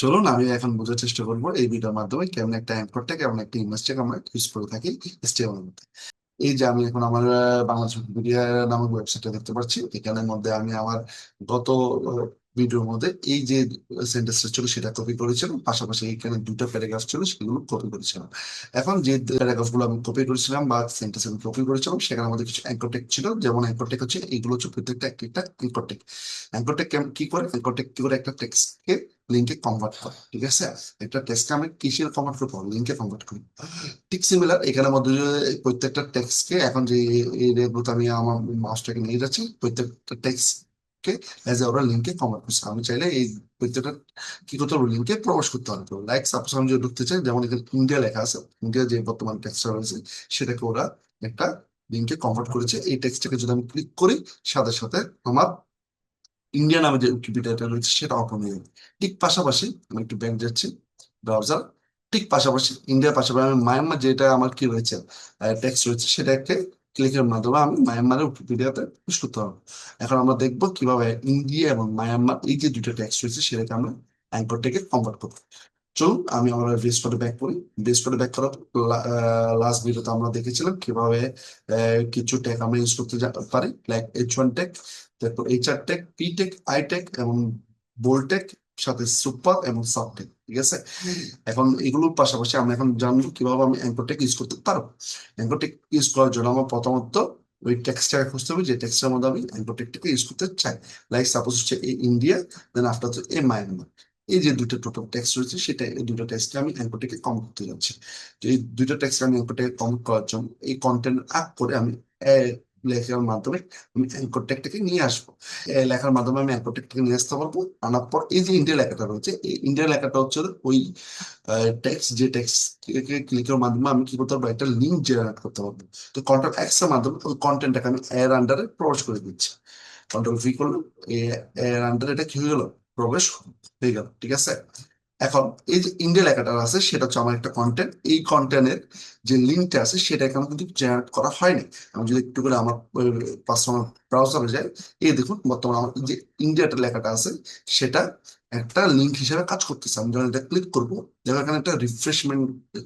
চলুন আমি এখন বোঝার চেষ্টা করবো এই ভিডিওর মাধ্যমে কেমন একটা অ্যাঙ্করটা কেমন একটা ইমেজটাকে আমরা ইউজ করে থাকি HTML এর মধ্যে। এই যে আমি এখন আমার বাংলাদেশ উইকিপিডিয়া নামক ওয়েবসাইটটা দেখতে পাচ্ছি, এখানের মধ্যে আমি আমার গত ভিডিওর মধ্যে এই যে সেন্টেন্সটা ছিল সেটা কপি করেছিলাম, পাশাপাশি এখানে দুটো প্যারাগ্রাফ ছিল সেগুলো কপি করেছিলাম। এখন যে প্যারাগ্রাফ গুলো আমি কপি করেছিলাম বা সেন্টেন্স আমি কপি করেছিলাম সেখানে আমাদের কিছু অ্যাঙ্কর টেক ছিল, যেমন অ্যাঙ্কর টেক হচ্ছে এইগুলো হচ্ছে প্রত্যেকটা একটা একটা অ্যাঙ্কর টেক। অ্যাঙ্কর টেক কি করে, অ্যাঙ্কর টেক কি করে একটা টেক্সটকে লিঙ্কে কনভার্ট করে, ঠিক আছে? একটা টেক্সটকে আমি কিসের কনভার্ট করবো, লিঙ্কে কনভার্ট করি। ঠিক সিমিলার এখানের মধ্যে যে প্রত্যেকটা টেক্সটকে এখন যে এই রেগুলো আমি আমার মাউসটাকে নিয়ে যাচ্ছি, প্রত্যেকটা টেক্সটকে এজ এ ওরা লিঙ্কে কনভার্ট করছে। আমি চাইলে এই প্রত্যেকটা কি করতে পারবো, লিঙ্কে প্রবেশ করতে পারবো। লাইক সাপোজ আমি যদি ঢুকতে চাই, যেমন এখানে ইন্ডিয়া লেখা আছে, ইন্ডিয়া যে বর্তমান টেক্সটটা রয়েছে সেটাকে ওরা একটা লিঙ্কে কনভার্ট করেছে। এই টেক্সটটাকে যদি আমি ক্লিক করি, সাথে সাথে আমার ইন্ডিয়া নামে যে উইকিপিডিয়াটা রয়েছে সেটা ওপেন হয়ে যাবে। ঠিক পাশাপাশি আমি একটু ব্যাক যাচ্ছি ব্রাউজার, ঠিক পাশাপাশি ইন্ডিয়ার পাশাপাশি আমি মায়ানমার যেটা আমার কি রয়েছে টেক্সট রয়েছে সেটাকে ক্লিকের মাধ্যমে আমি মায়ানমারের উইকিপিডিয়াতে পুশ করতে পারবো। এখন আমরা দেখবো কিভাবে ইন্ডিয়া এবং মায়ানমার এই যে দুটো টেক্সট রয়েছে সেটাকে আমরা অ্যাঙ্কর থেকে কনভার্ট করবো। চলুন আমি আমার বেস কোডে ব্যাক করি। বেস কোডে ব্যাক করার লাস্ট ভিডিওতে আমরা দেখেছিলাম কিভাবে কিছু ট্যাগ আমরা ইউজ করতে পারি, লাইক H1 ট্যাগ, তারপর HR tag, P tag, I tag এবং বোল্ড ট্যাগ, সাথে সুপার এবং সাব ট্যাগ, ঠিক আছে? এখন এগুলোর পাশাপাশি আমরা এখন জানবো কিভাবে আমি অ্যাঙ্কর ট্যাগ ইউজ করতে পারবো। অ্যাঙ্কর ট্যাগ ইউজ করার জন্য আমার প্রথমত ওই টেক্সটটাকে খুঁজতে হবে যে টেক্সটের মধ্যে আমি অ্যাঙ্কর ট্যাগটাকে ইউজ করতে চাই। লাইক সাপোজ হচ্ছে এই India, then after a Myanmar. এই যে দুটো টোটাল টেক্সট রয়েছে সেটা, এই দুটো টেক্সটকে আমি অ্যাঙ্করটাকে কমেন্ট করতে যাচ্ছি। তো এই দুটো টেক্সট আমি অ্যাঙ্করটাকে কমেন্ট করার জন্য এই কন্টেন্ট আপ করে আমি লেখার মাধ্যমে আমি অ্যাঙ্কর ট্যাগটাকে নিয়ে আসবো। লেখার মাধ্যমে আমি অ্যাঙ্কর ট্যাগটাকে নিয়ে আসতে পারবো। আনার পর এই যে ইন্ডিয়া লেখাটা রয়েছে, এই ইন্ডিয়া লেখাটা হচ্ছে ওই টেক্সট, যে টেক্সট ক্লিকের মাধ্যমে আমি কি করতে পারবো, একটা লিঙ্ক জেনারেট করতে পারবো। তো কন্ট্রোল এক্স এর মাধ্যমে ওই কন্টেন্টটাকে আমি এর আন্ডারে প্রবেশ করে দিচ্ছি। কন্ট্রোল ভি করলাম, এর আন্ডারে এটা কি হয়ে গেল, প্রবেশ হয়ে গেল, ঠিক আছে? এখন এই যে ইন্ডিয়া লেখাটা আছে সেটা হচ্ছে আমার একটা কন্টেন্ট। এই কন্টেন্টের যে লিঙ্কটা আছে সেটাকে আমার কিন্তু জেনারেট করা হয়নি। আমি যদি একটু করে আমার পার্সোনাল ব্রাউজারে যাই, এই দেখুন বর্তমানে আমার এই যে ইন্ডিয়াটা লেখাটা আছে সেটা একটা লিঙ্ক হিসেবে কাজ করতেছে। আমি যখন এটা ক্লিক করবো, দেখো এখানে একটা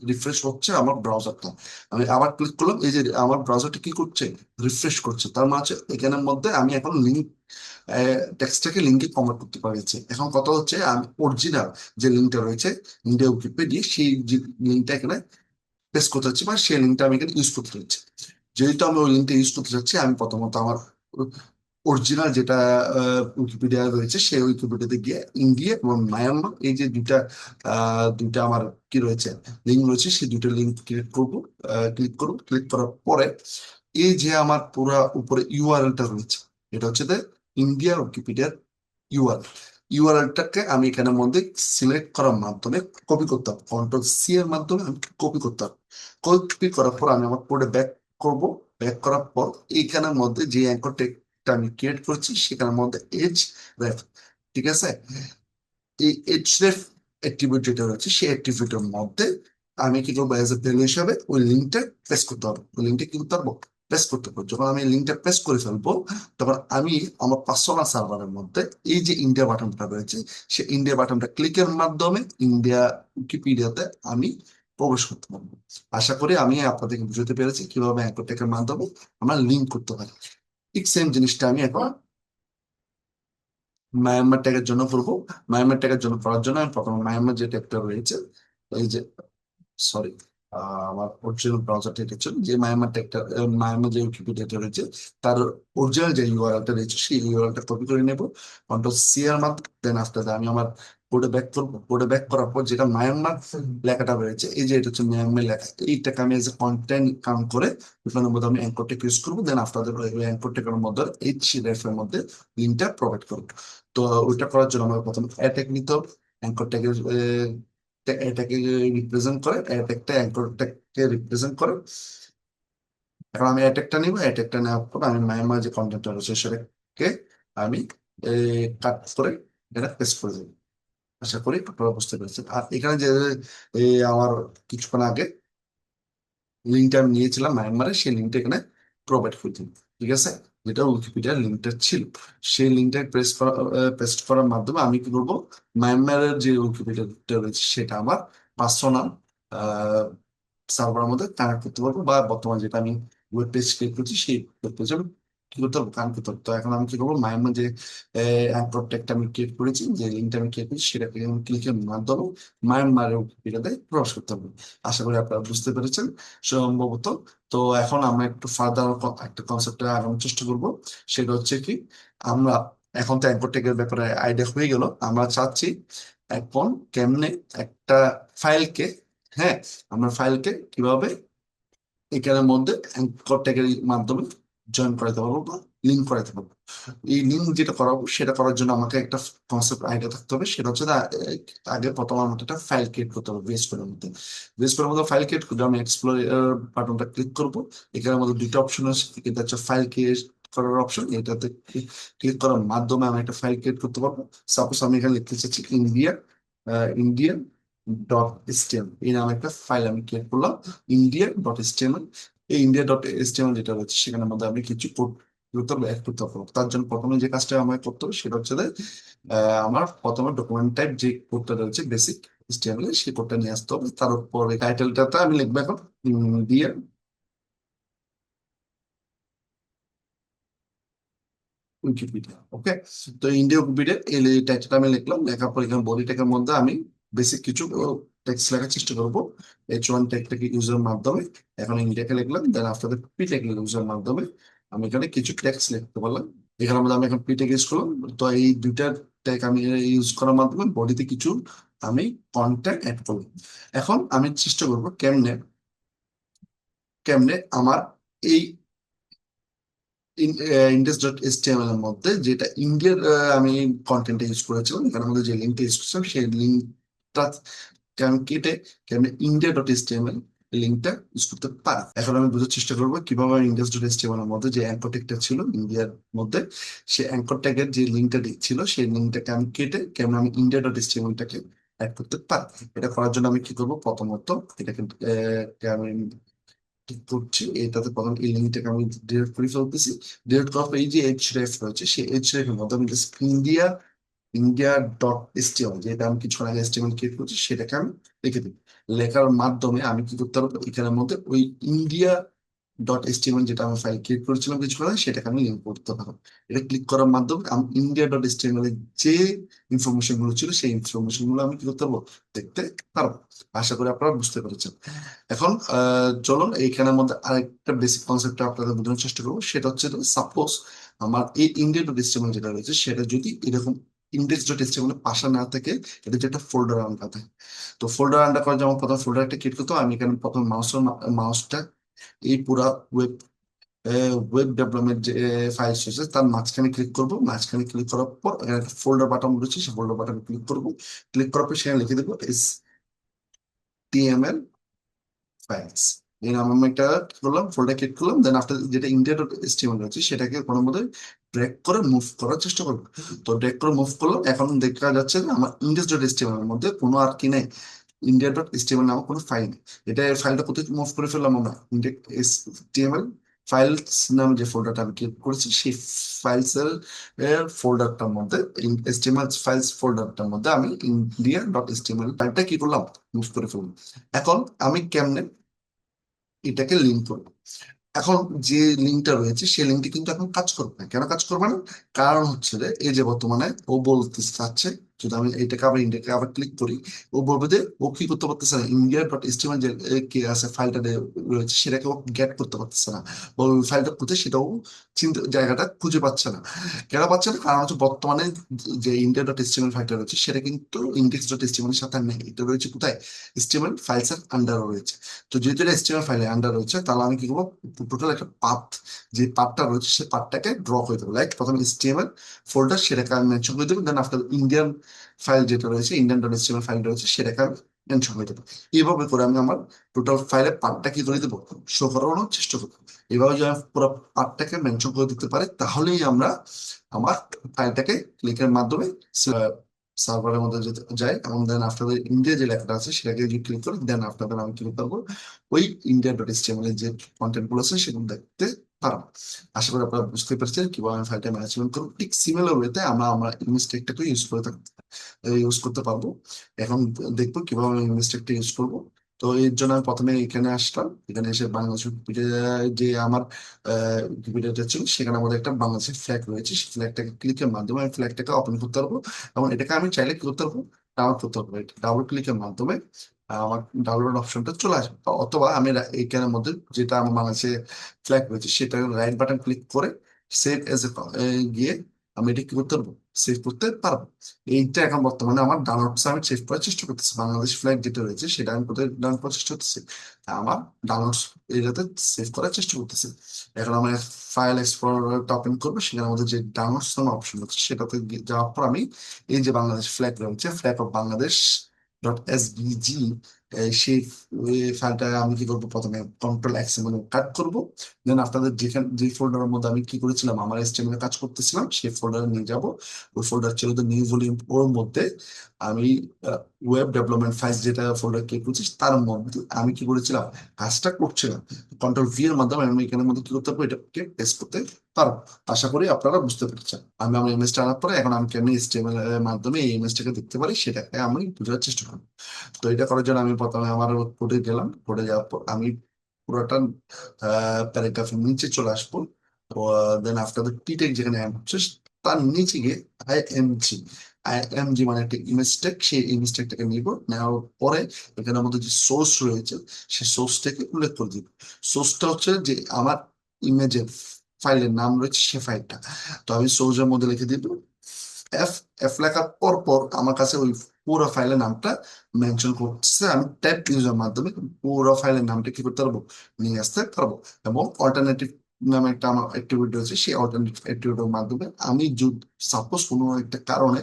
রিফ্রেশ হচ্ছে আমার ব্রাউজারটা। আমি আবার ক্লিক করলাম, এই যে আমার ব্রাউজারটা কি করছে, রিফ্রেশ করছে। তার মানে হচ্ছে এখানের মধ্যে আমি এখন লিঙ্ক টেক্সটটাকে লিঙ্কে কনভার্ট করতে পারছি। এখন কথা হচ্ছে আমি অরিজিনাল যে লিঙ্কটা রয়েছে ইন্ডিয়া উইকিপিডিয়া, সেই লিঙ্কটা এখানে পেস্ট করতে চাচ্ছি, বা সেই লিঙ্কটা আমি এখানে ইউজ করতে চাচ্ছি। যেহেতু আমি ওই লিঙ্কটা ইউজ করতে চাচ্ছি, আমি প্রথমত আমার অরিজিনাল যেটা উইকিপিডিয়া রয়েছে সেই উইকিপিডিয়াতে গিয়ে ইন্ডিয়া এবং মায়ানমার এই যে দুইটা আমার কি রয়েছে, লিঙ্ক রয়েছে, সেই দুটো লিঙ্ক ক্লিক করবো। ক্লিক করার পরে এই যে আমার পুরা উপরে ইউআরএলটা রয়েছে, এটা হচ্ছে ইন্ডিয়া উইকিপিডিয়ার ইউআরএল। ইউআরএলটাকে আমি এখানের মধ্যে সিলেক্ট করার মাধ্যমে কপি করতে হবে, কন্ট্রোল C এর মাধ্যমে আমি কপি করতে হবে। কপি করার পর আমি আমার কোডে ব্যাক করব। ব্যাক করার পর এইখানের মধ্যে যে অ্যাঙ্কর টেক্সটটা আমি ক্রিয়েট করছি সেখানের মধ্যে এজ রেফ, ঠিক আছে? এই এজ রেফ অ্যাট্রিবিউট যেটা রয়েছে সেই অ্যাট্রিবিউটের মধ্যে আমি কি করবো, এজ এ ভ্যালু হিসাবে ওই লিঙ্কটা প্রেস করতে হবে। ওই লিঙ্কটা কি করতে পারবো, প্রেস করতে পারবো। যখন আমি লিঙ্কটা প্রেস করে ফেলবো, তখন আমি আমার পার্সোনাল সার্ভারের মধ্যে এই যে ইন্ডিয়া বাটনটা রয়েছে সেই ইন্ডিয়া বাটনটা ক্লিকের মাধ্যমে ইন্ডিয়া উইকিপিডিয়াতে আমি প্রবেশ করতে পারবো। আশা করি আমি আপনাদেরকে বুঝতে পেরেছি কিভাবে অ্যাঙ্কর টেকের মাধ্যমে আমরা লিঙ্ক করতে পারি। ঠিক সেম জিনিসটা আমি এখন মায়ানমার ট্যাগের জন্য করবো। মায়ানমার ট্যাগের জন্য করার জন্য আমি প্রথমে মায়ানমার যে ট্যাগটা রয়েছে, এই যে সরি, আমার অরিজিনাল ব্রাউজারটা এটা ছিল, যে মায়ানমার ট্যাগটা মায়ানমার যে উইকিপিডিয়াটা রয়েছে তার অরিজিনাল যে ইউআরএলটা রয়েছে সেই ইউআরএলটা কপি করে নেব কন্ট্রোল C এর মাধ্যমে। দেন আফটার দ্যাট আমি আমার কোডে ব্যাক করবো। কোডে ব্যাক করার পর যেটা মায়ানমার লেখাটা রয়েছে, এই যে এটা হচ্ছে মায়ানমার লেখা, এইটাকে আমি এজ এ কন্টেন্ট কাউন্ট করে এখানের মধ্যে আমি অ্যাঙ্কর টেক ইউজ করবো। দেন আফটার দ্যাট ওই অ্যাঙ্কর টেকের মধ্যে HREF এর মধ্যে লিঙ্কটা প্রোভাইড করবো। তো ওইটা করার জন্য আমরা প্রথমে অ্যাটেক নিতে হবে। অ্যাঙ্কর ট্যাগের এটাকে রিপ্রেজেন্ট করে, একটা অ্যাঙ্করটাকে রিপ্রেজেন্ট করে। এখন আমি অ্যাটেকটা নিব, অ্যাটেকটা নেওয়ার পর আমি মায়ানমার যে কন্টেন্টটা রয়েছে সেটাকে আমি কাট করে এটা পেস্ট করে দেবো। আশা করি আপনারা বুঝতে পেরেছেন। আর এখানে যে আমার কিছুক্ষণ আগে লিঙ্কটা আমি নিয়েছিলাম মায়ানমারে, সেই লিঙ্কটা এখানে প্রোভাইড করে দিন, ঠিক আছে? যেটা উইকিপিডিয়ার লিঙ্কটা ছিল, সেই লিঙ্কটা পেস্ট করার মাধ্যমে আমি কি করবো, মায়ানমারের যে উইকিপিডিয়াটা রয়েছে সেটা আমার পার্সোনাল সার্ভারের মধ্যে কানেক্ট করতে পারবো, বা বর্তমানে যেটা আমি ওয়েব পেজ ক্রিয়েট করছি সেই ওয়েব পেজে আমি কি করতে পারবো, কানেক্ট করতে পারবো। তো এখন আমি কি করবো, মায়ানমার যে অ্যাঙ্কর ট্যাগটা আমি ক্রিয়েট করেছি, যে লিঙ্কটা আমি ক্রিয়েট করেছি, সেটা ক্লিকের মাধ্যমে মায়ানমারের উইকিপিডিয়াতে প্রবেশ করতে পারবো। আশা করি আপনারা বুঝতে পেরেছেন সম্ভবত। তো এখন আমরা একটু ফার্দার একটা কনসেপ্টে আগানোর চেষ্টা করব। সেটা হচ্ছে কি, আমরা এখন তো অ্যাঙ্কর ট্যাগের ব্যাপারে আইডিয়া হয়ে গেল, আমরা চাচ্ছি এখন কেমনে একটা ফাইলকে, হ্যাঁ, আমরা ফাইলকে কিভাবে এখানের মধ্যে অ্যাঙ্কর ট্যাগের মাধ্যমে জয়েন করাতে পারবো বা লিঙ্ক করাতে পারবো। এই লিঙ্ক যেটা করাবো, সেটা করার জন্য আমাকে একটা কনসেপ্ট আইডিয়া থাকতে হবে। সেটা হচ্ছে আগে প্রথম আমার মধ্যে একটা ফাইল ক্রিয়েট করতে হবে বেস কোডের মধ্যে। বেস কোডের মধ্যে ফাইল ক্রিয়েট করে আমি এক্সপ্লোর বাটনটা ক্লিক করবো। এখানের মধ্যে দুটো অপশন আছে, এটা হচ্ছে ফাইল ক্রিয়েট করার অপশন, এটাতে ক্লিক করার মাধ্যমে আমি একটা ফাইল ক্রিয়েট করতে পারবো। সাপোজ আমি এখানে লিখতে চাচ্ছি ইন্ডিয়া, ইন্ডিয়ান ডট এসটিএম, এই নামে একটা ফাইল আমি ক্রিয়েট করলাম, ইন্ডিয়া ডট এসটিএমএল। এই ইন্ডিয়া ডট এসটিএমএল যেটা রয়েছে সেখানের মধ্যে আমি কিছু কোড করতে হবে, অ্যাড করতে পারবো। তার জন্য প্রথমে যে কাজটা আমাকে করতে হবে সেটা হচ্ছে যে, আমার প্রথমে ডকুমেন্ট টাইপ যে কোডটা রয়েছে বেসিক এসটিএমএল, সেই কোডটা নিয়ে আসতে হবে। তার উপরে টাইটেলটাতে আমি লিখবো এখন ইন্ডিয়া উইকিপিডিয়া। ওকে, তো ইন্ডিয়া উইকিপিডিয়া এই টাইটেলটা আমি লিখলাম। লেখার পর এখানে বডি ট্যাগের মধ্যে আমি বেসিক কিছু টেক্সট লেখার চেষ্টা করবো। H1 ট্যাগটাকে ইউজের মাধ্যমে এখন ইন্ডিয়াকে লিখলাম, then after that P tag ইউজের মাধ্যমে আমি এখানে কিছু টেক্সট লিখতে পারলাম। এখানের মধ্যে আমি এখন পি ট্যাগ ইউজ করলাম। তো এই দুইটা ট্যাগ আমি ইউজ করার মাধ্যমে বডিতে কিছু আমি কন্টেন্ট অ্যাড করলাম। এখন আমি চেষ্টা করবো কেমনে কেমনে আমার এই ইন্ডেক্স ডট এসটিএমএল এর মধ্যে যেটা ইন্ডিয়ার আমি কন্টেন্ট ইউজ করেছিলাম, এখানের মধ্যে যে লিঙ্কটা ইউজ করেছিলাম সেই লিঙ্কটা আমি কেটে কেমন ইন্ডিয়া ডট এসটিএমএল লিঙ্কটা ইউজ করতে পারি। এখন আমি বোঝার চেষ্টা করবো কিভাবে ইন্ডেক্স ডট এসটিএমএল এর মধ্যে যে অ্যাঙ্কর ট্যাগটা ছিল ইন্ডিয়ার মধ্যে, সেই অ্যাঙ্কর ট্যাগের যে লিঙ্কটা ছিল সেই লিঙ্কটাকে আমি কেটে কেমন আমি ইন্ডিয়া ডট এসটিএমএলটাকে অ্যাড করতে পারি। এটা করার জন্য আমি কি করবো, প্রথমত এটাকে আমি ঠিক করছি, এটাতে প্রথম এই লিঙ্কটাকে আমি ডিলিট করে ফেলতেছি। ডিলিট করার পর এই যে এইচ রেফ রয়েছে সেই এইচ রেফ এর মধ্যে আমি just India India dot HTML, যেটা আমি কিছুক্ষণ আগে এসটিএমএল ক্রিয়েট করছি সেটাকে আমি লিখে দিই। লেখার মাধ্যমে আমি কি করতে পারবো, এখানের মধ্যে ওই ইন্ডিয়া ডট এসটিএমএল যেটা আমি ফাইল ক্রিয়েট করেছিলাম কিছুক্ষণ আগে সেটাকে আমি লিঙ্ক করতে পারবো। এটা ক্লিক করার মাধ্যমে আমি ইন্ডিয়া ডট এসটিএমএল এর যে ইনফরমেশন গুলো ছিল সেই ইনফরমেশন গুলো আমি কি করতে পারবো, দেখতে পারবো। আশা করি আপনারা বুঝতে পেরেছেন। এখন চলুন এইখানের মধ্যে আরেকটা বেসিক কনসেপ্ট আপনাদের বোঝানোর চেষ্টা করবো। সেটা হচ্ছে সাপোজ আমার এই ইন্ডিয়া ডট এসটিএমএল যেটা রয়েছে সেটা যদি এরকম ইন্ডেক্স ডট এসটিএমএল পাশা না থাকে, এটা যে একটা ফোল্ডার আন্ডার থাকে। তো ফোল্ডার আন্ডার করে যেমন প্রথম ফোল্ডার একটা ক্রিয়েট করতে হয়, আমি এখানে প্রথম মাউসটা এই পুরা ওয়েব ডেভেলপমেন্ট যে ফাইলস রয়েছে তার মাঝখানে ক্লিক করব। মাঝখানে ক্লিক করার পর এখানে একটা ফোল্ডার বাটন রয়েছে, সেই ফোল্ডার বাটনে ক্লিক করব। ক্লিক করার পর সেখানে লিখে দেবো S T M L files. এই নাম আমি একটা কি করলাম, ফোল্ডার ক্লিক করলাম। দেন আফটার যেটা ইন্ডিয়া ডট এসটিএমএল রয়েছে সেটাকে কোনো মধ্যে ড্র্যাগ করে মুভ করার চেষ্টা করবো। তো ড্র্যাগ করে মুভ করলাম, এখন দেখা যাচ্ছে যে আমার ইন্ডেক্স ডট এসটিএমএল এর মধ্যে কোনো আর কি নেই, ইন্ডিয়া ডট এসটিএমএল নামক কোনো ফাইল নেই। এটা ফাইলটা কোথায় মুভ করে ফেললাম, আমরা ইন্ডেক্স এসটিএমএল ফাইলস নামে যে ফোল্ডারটা আমি ক্রিয়েট করেছি সেই ফাইলস এর ফোল্ডারটার মধ্যে, এসটিএমএল ফাইলস ফোল্ডারটার মধ্যে আমি ইন্ডিয়া ডট এসটিএমএল ফাইলটা কি করলাম, মুভ করে ফেললাম। এখন আমি কেমনে এটাকে লিঙ্ক করবো, এখন যে লিঙ্কটা রয়েছে সেই লিঙ্কটি কিন্তু এখন কাজ করবে না। কেন কাজ করবে না? কারণ হচ্ছে যে এই যে বর্তমানে ও বলতে চাচ্ছে, যদি আমি এইটাকে আবার ইন্ডিয়াকে আবার ক্লিক করি, ও বলবে যে ও কি করতে পারতেছে না, ইন্ডিয়া ডট এসটিএমএল যে কি আছে ফাইলটা রয়েছে সেটাকে ও গেট করতে পারতেছে না। ওই ফাইলটা খুঁজে সেটাও চিন্তা জায়গাটা খুঁজে পাচ্ছে না। কেন পাচ্ছে না? কারণ হচ্ছে বর্তমানে যে ইন্ডিয়া ডট এসটিএমএল ফাইলটা রয়েছে সেটা কিন্তু ইন্ডেক্স ডট এসটিএমএল এর সাথে নেই, এটা রয়েছে কোথায়, এসটিএমএল ফাইলস এর আন্ডার রয়েছে। তো যেহেতু এটা এসটিএমএল ফাইলের আন্ডার রয়েছে, তাহলে আমি কি করবো, টোটাল একটা পাথ, যে পাথটা রয়েছে সেই পাথটাকে ড্র করে দেবো। লাইক প্রথমে এসটিএমএল ফোল্ডার সেটাকে আমি মেনশন করে দেবো, দেন আফটার ইন্ডিয়ান ফাইল যেটা রয়েছে, ইন্ডিয়ান ডট এসটিএমএল ফাইল রয়েছে সেটাকে আমি মেনশন করে দেবো। এইভাবে করে আমি আমার টোটাল ফাইলের পাথটা কি করে দেবো, শো করানোর চেষ্টা করবো। এইভাবে যদি আমি পুরো পাথটাকে মেনশন করে দিতে পারি, তাহলেই আমরা আমার ফাইলটাকে ক্লিকের মাধ্যমে সার্ভারের মধ্যে যেতে যাই, এবং দেন আফটার ইন্ডিয়া যে লেখাটা আছে সেটাকে যদি ক্লিক করি, দেন আফটার আমি ক্লিক করবো ওই ইন্ডিয়া ডট এসটিএমএল এর যে কন্টেন্ট গুলো আছে সেগুলো দেখতে পারবো। আশা করি আপনারা বুঝতে পেরেছেন কিভাবে আমি ফাইলটা ম্যানেজমেন্ট করবো। ঠিক সিমিলার ওয়েতে আমরা আমরা মিস্টেকটাকে ইউজ করতে পারবো। এখন দেখবো কিভাবে আমি মিস্টেকটা ইউজ করবো। তো এর জন্য আমি প্রথমে এখানে আসলাম, এখানে এসে বাংলাদেশ উইকিপিডিয়া যে আমার উইকিপিডিয়াটা ছিল সেখানে আমাদের একটা বাংলাদেশের ফ্ল্যাগ রয়েছে, সেই ফ্ল্যাগটাকে ক্লিকের মাধ্যমে আমি ফ্ল্যাগটাকে ওপেন করতে পারবো। এবং এটাকে আমি চাইলে কি করতে পারবো, ডাউনলোড করতে পারবো। এটা ডাবল ক্লিকের মাধ্যমে আমার ডাউনলোড অপশনটা চলে আসবে। অথবা আমি এইখানের মধ্যে যেটা আমার বাংলাদেশে ফ্ল্যাগ রয়েছে সেটা রাইট বাটন ক্লিক করে সেভ এজ এ গিয়ে আমি এটা কি করতে পারবো, সেভ করতে পারবো। এইটা এখন বর্তমানে আমার ডাউনলোড আমি সেভ করার চেষ্টা করতেছি, বাংলাদেশ ফ্ল্যাগ যেটা রয়েছে সেটা আমি কোথায় ডাউনলোড করার চেষ্টা করতেছি, আমার ডাউনলোড এরিয়াতে সেভ করার চেষ্টা করতেছি। এখন আমি ফাইল এক্সপ্লোরারটা ওপেন করবো, সেখানে আমাদের যে ডাউনলোডস নামে অপশন হচ্ছে সেটাতে যাওয়ার পর আমি এই যে বাংলাদেশ ফ্ল্যাগ রয়েছে, flag of Bangladesh dot S busy, সেই ফাইলটা আমি কি করবো, প্রথমে কন্ট্রোল এক্স এম কাট করবো। দেন আপনাদের যেখানে যে ফোল্ডারের মধ্যে আমি কি করেছিলাম, আমার এসটিএমএল কাজ করতেছিলাম, সেই ফোল্ডারে নিয়ে যাব। ওই ফোল্ডার ছিল তো নিউ ভলিউম, ওর মধ্যে আমি ওয়েব ডেভেলপমেন্ট ফাইল যেটা ফোল্ডার ক্রিয়েট করছি তার মধ্যে আমি কি করেছিলাম, কাজটা করছিলাম। কন্ট্রোল ভি এর মাধ্যমে আমি এখানের মধ্যে কি করতে পারবো, এটাকে টেস্ট করতে পারবো। আশা করি আপনারা বুঝতে পেরেছেন। আমি আমার ইমেজটা আনার পরে এখন আমি কেন এইচটিএমএল এর মাধ্যমে এই ইমেজটাকে দেখতে পারি সেটাকে আমি বোঝার চেষ্টা করবো। তো এটা করার জন্য আমি প্রথমে আমার কোডে গেলাম, কোডে যাওয়ার পর আমি পুরোটা প্যারাগ্রাফের নিচে চলে আসবো। দেন আফটার দ্য টিটেক যেখানে অ্যাড হচ্ছে তার নিচে গিয়ে আইএমজি, আইএমজি মানে একটা ইমেজ ট্যাগ, সেই ইমেজ ট্যাগটাকে নিব। নেওয়ার পরে এখানে আমাদের যে সোর্স রয়েছে সেই সোর্সটাকে উল্লেখ করে দিব। সোর্সটা হচ্ছে যে আমার ইমেজের ফাইলের নাম রয়েছে সে ফাইলটা। তো আমি সোর্সের মধ্যে লিখে দিব এফ। এফ লেখার পর পর আমার কাছে ওই পুরো ফাইলের নামটা মেনশন করতেছে, আমি ট্যাব ইউজার মাধ্যমে পুরো ফাইলের নামটা কি করতে পারবো, নিয়ে আসতে পারবো। এবং অল্টারনেটিভ নামে একটা আমার অ্যাক্টিভিটি রয়েছে, সেই অল্টারনেটিভ অ্যাক্টিভিটির মাধ্যমে আমি যদি সাপোজ কোনো একটা কারণে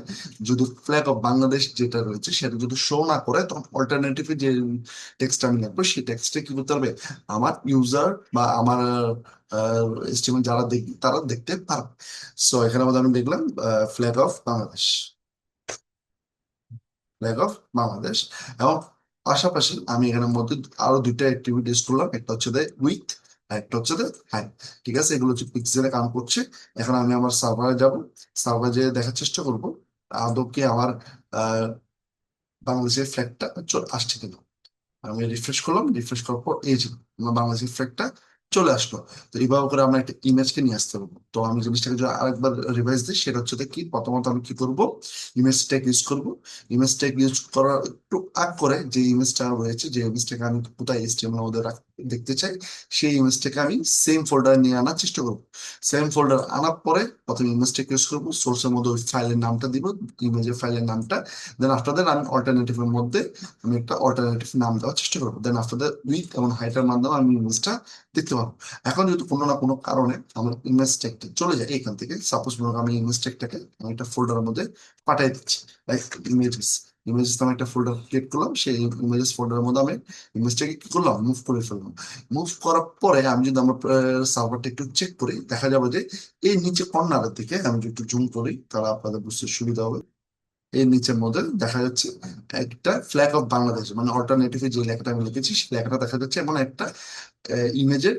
যদি ফ্ল্যাগ অফ বাংলাদেশ যেটা রয়েছে সেটা যদি শো না করে, তখন অল্টারনেটিভে যে টেক্সট আমি লিখবো সেই টেক্সটে কি করতে হবে, আমার ইউজার বা আমার এস্টিমেট যারা দেখবে তারা দেখতে পারবে। সো এখানে মধ্যে আমি দেখলাম flag of Bangladesh, flag of Bangladesh. এবং পাশাপাশি আমি এখানের মধ্যে আরো দুইটা অ্যাক্টিভিটিস করলাম, একটা হচ্ছে উইথ, একটা হচ্ছে হাই। ঠিক আছে, এগুলো হচ্ছে পিক্সেলে কাম করছে। এখন আমি আমার সার্ভারে যাব, সার্ভারে যেয়ে দেখার চেষ্টা করবো আদৌ কি আমার আহ, বাংলাদেশের ফ্ল্যাগটা আসছে কিনা। আমি রিফ্রেশ করলাম, রিফ্রেশ করার পর এই যে আমার বাংলাদেশের ফ্ল্যাগটা চলে আসলো। তো এইভাবে করে আমরা একটা ইমেজকে নিয়ে আসতে পারবো। তো আমি জিনিসটাকে যদি আরেকবার রিভাইজ দিই, সেটা হচ্ছে কি, প্রথমত আমি কি করব, ইমেজ ট্যাগ ইউজ করব। ইমেজ ট্যাগ ইউজ করার একটু আগ করে যে ইমেজটা রয়েছে, যে ইমেজটাকে আমি কোথায় এইচটিএমএল এর মধ্যে দেখতে চাই, সেই ইমেজটাকে আমি সেম ফোল্ডারে নিয়ে আনার চেষ্টা করবো। সেম ফোল্ডার আনার পরে প্রথমে ইমেজটাকে ইউজ করবো, সোর্সের মধ্যে ওই ফাইলের নামটা দিব, ইমেজের ফাইলের নামটা। দেন আফটার দ্যাট আমি অল্টারনেটিভের মধ্যে আমি একটা অল্টারনেটিভ নাম দেওয়ার চেষ্টা করবো। দেন আফটার দ্য উইথ এবং হাইটার মাধ্যমে আমি ইমেজটা দেখতে পাবো। এখন যদি কোনো না কোনো কারণে আমার ইমেজ ট্যাগটা চলে যায় এখান থেকে, সাপোজ মনে করো আমি ইমেজ ট্যাগটাকে আমি একটা ফোল্ডারের মধ্যে পাঠিয়ে দিচ্ছি, লাইক ইমেজেস। ইমেজেস আমি একটা ফোল্ডার ক্রিয়েট করলাম, সেই ইমেজেস ফোল্ডারের মধ্যে আমি ইমেজটাকে কি করলাম, মুভ করে ফেললাম। মুভ করার পরে আমি যদি আমার সার্ভারটা একটু চেক করি, দেখা যাবে যে এই নিচে কর্নারের দিকে আমি যদি একটু জুম করি তাহলে আপনাদের বুঝতে সুবিধা হবে। এর নিচের মধ্যে দেখা যাচ্ছে একটা ফ্ল্যাগ অফ বাংলাদেশ, মানে অল্টারনেটিভে যে লেখাটা আমি লিখেছি সেই লেখাটা দেখা যাচ্ছে, এবং একটা ইমেজের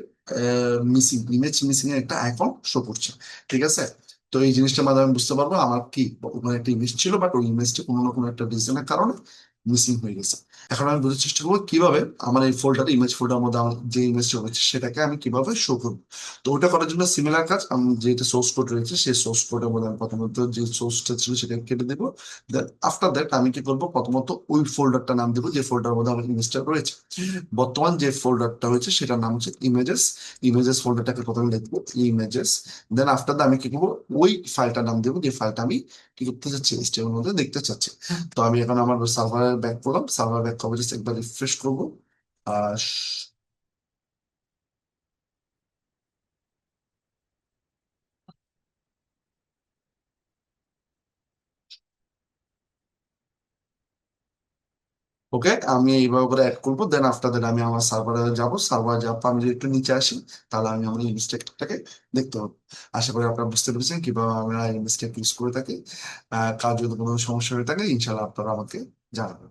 ইমেজ মিসিং এর একটা আইকন শো করছে। ঠিক আছে, তো এই জিনিসটার মাধ্যমে আমি বুঝতে পারবো আমার কি ওখানে একটা ইমেজ ছিল, বাট ওই ইমেজটা কোনো না কোনো একটা রিজনের কারণে মিসিং হয়ে গেছে। এখন আমি বুঝার চেষ্টা করবো কিভাবে আমার এই ফোল্ডার, ইমেজ ফোল্ডার মধ্যে আমার যে ইমেজটা রয়েছে সেটাকে আমি কিভাবে শো করবো। তো ওটা করার জন্য সিমিলার কাজ, আমি যেটা সোর্স কোড রয়েছে সেই সোর্স কোডের মধ্যে আমি প্রথমত যে সোর্সটা ছিল সেটাকে কেটে দেবো। দেন আফটার দ্যাট আমি কি করবো, প্রথমত ওই ফোল্ডারটা নাম দেবো যে ফোল্ডারের মধ্যে আমার ইমেজটা রয়েছে। বর্তমান যে ফোল্ডারটা হয়েছে সেটার নাম হচ্ছে ইমেজেস। ইমেজেস ফোল্ডারটাকে প্রথমে লিখবো ইমেজেস। দেন আফটার দ্যাট আমি কি করবো, ওই ফাইলটার নাম দেবো যে ফাইলটা আমি কি করতে চাচ্ছি, এইচটিএমএল এর মধ্যে দেখতে চাচ্ছি। তো আমি এখন আমার সার্ভারে ব্যাক করলাম, সার্ভার ব্যাক কভারেজ একবার রিফ্রেশ করবো। আহ ওকে, আমি এইভাবে করে অ্যাড করবো। দেন আফটার দ্যাট আমি আমার সার্ভারে যাবো, সার্ভারে যাওয়ার পর আমি যদি একটু নিচে আসি তাহলে আমি আমার এই মিস্টেকটাকে দেখতে পাবো। আশা করি আপনারা বুঝতে পেরেছেন কিভাবে আমরা এই মিস্টেক ইউজ করে থাকি। কার যদি কোনো সমস্যা হয়ে থাকে ইনশাল্লাহ আপনারা আমাকে জানাবেন।